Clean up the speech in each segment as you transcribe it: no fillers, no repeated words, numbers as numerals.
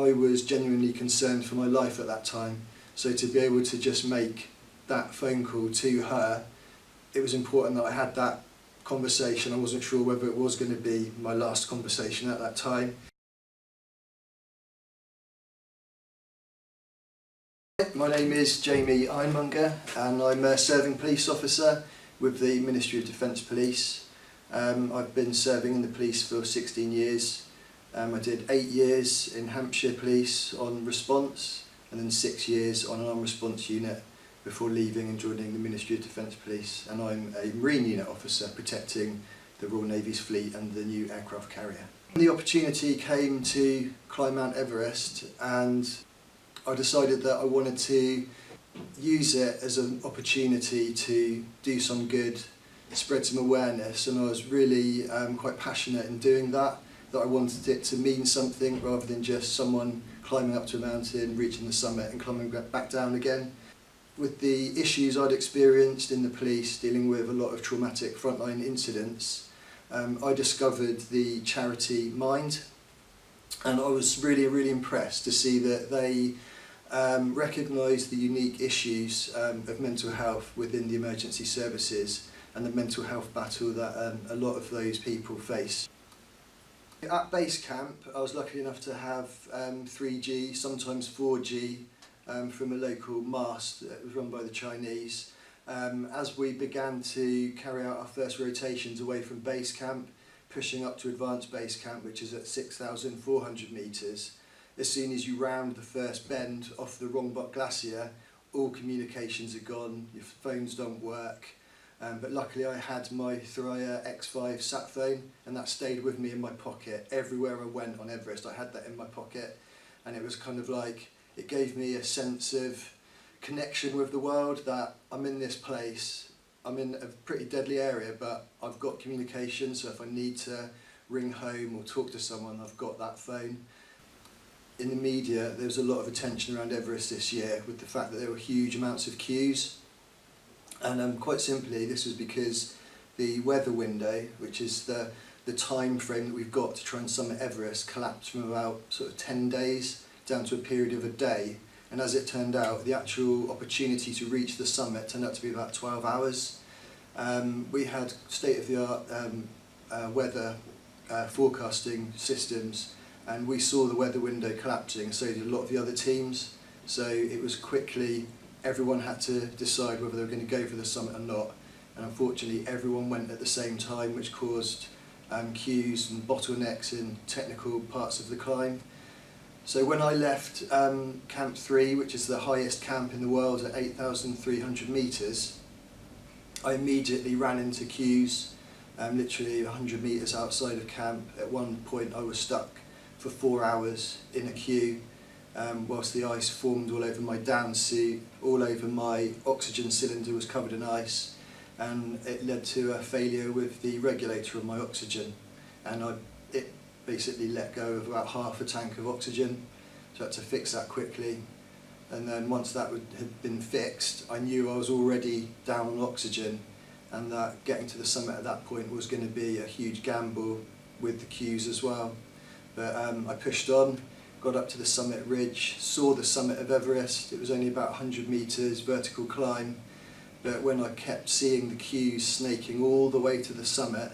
I was genuinely concerned for my life at that time. So to be able to just make that phone call to her, it was important that I had that conversation. I wasn't sure whether it was going to be my last conversation at that time. My name is Jamie Ironmonger and I'm a serving police officer with the Ministry of Defence Police. I've been serving in the police for 16 years. I did 8 years in Hampshire Police on response and then 6 years on an armed response unit before leaving and joining the Ministry of Defence Police. And I'm a Marine unit officer protecting the Royal Navy's fleet and the new aircraft carrier. The opportunity came to climb Mount Everest, and I decided that I wanted to use it as an opportunity to do some good, spread some awareness, and I was really quite passionate in doing that I wanted it to mean something rather than just someone climbing up to a mountain, reaching the summit and climbing back down again. With the issues I'd experienced in the police, dealing with a lot of traumatic frontline incidents, I discovered the charity Mind, and I was really impressed to see that they recognise the unique issues of mental health within the emergency services and the mental health battle that a lot of those people face. At base camp, I was lucky enough to have 3G, sometimes 4G, from a local mast that was run by the Chinese. As we began to carry out our first rotations away from base camp, pushing up to advanced base camp, which is at 6,400 metres, as soon as you round the first bend off the Rongbuk Glacier, all communications are gone, your phones don't work. But luckily I had my Thuraya X5 sat phone, and that stayed with me in my pocket. Everywhere I went on Everest I had that in my pocket, and it was kind of like, it gave me a sense of connection with the world, that I'm in this place, I'm in a pretty deadly area, but I've got communication, so if I need to ring home or talk to someone, I've got that phone. In the media there was a lot of attention around Everest this year with the fact that there were huge amounts of queues. And quite simply, this was because the weather window, which is the time frame that we've got to try and summit Everest, collapsed from about sort of 10 days down to a period of a day. And as it turned out, the actual opportunity to reach the summit turned out to be about 12 hours. We had state-of-the-art weather forecasting systems, and we saw the weather window collapsing, so did a lot of the other teams. So it was quickly, everyone had to decide whether they were going to go for the summit or not, and unfortunately everyone went at the same time, which caused queues and bottlenecks in technical parts of the climb. So when I left Camp 3, which is the highest camp in the world at 8,300 metres, I immediately ran into queues, literally 100 metres outside of camp. At one point I was stuck for 4 hours in a queue, whilst the ice formed all over my down suit, all over my oxygen cylinder was covered in ice, and it led to a failure with the regulator of my oxygen, and it basically let go of about half a tank of oxygen, so I had to fix that quickly. And then once that had been fixed, I knew I was already down on oxygen, and that getting to the summit at that point was going to be a huge gamble with the queues as well. But I pushed on, got up to the summit ridge, saw the summit of Everest. It was only about 100 metres vertical climb, but when I kept seeing the queues snaking all the way to the summit,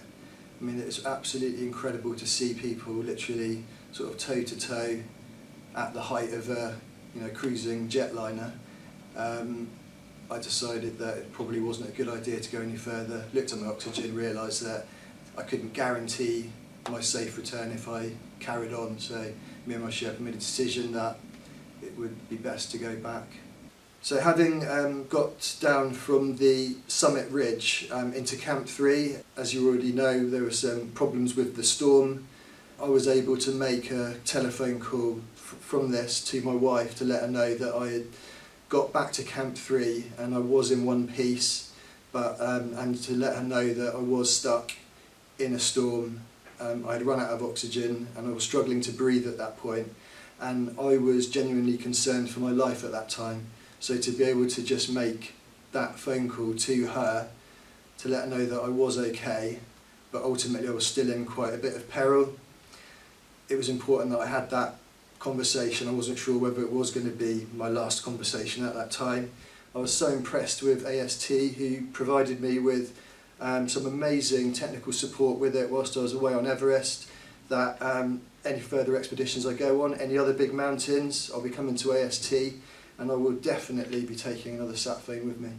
I mean, it was absolutely incredible to see people literally sort of toe to toe at the height of a cruising jetliner. I decided that it probably wasn't a good idea to go any further, looked at my oxygen, realised that I couldn't guarantee my safe return if I carried on, so me and my Sherpa made a decision that it would be best to go back. So having got down from the summit ridge into Camp 3, as you already know, there were some problems with the storm. I was able to make a telephone call from this to my wife to let her know that I had got back to Camp 3 and I was in one piece, but and to let her know that I was stuck in a storm. I had run out of oxygen and I was struggling to breathe at that point, and I was genuinely concerned for my life at that time. So to be able to just make that phone call to her to let her know that I was okay, but ultimately I was still in quite a bit of peril, it was important that I had that conversation. I wasn't sure whether it was going to be my last conversation at that time. I was so impressed with AST, who provided me with some amazing technical support with it whilst I was away on Everest, that any further expeditions I go on, any other big mountains, I'll be coming to AST, and I will definitely be taking another sat phone with me.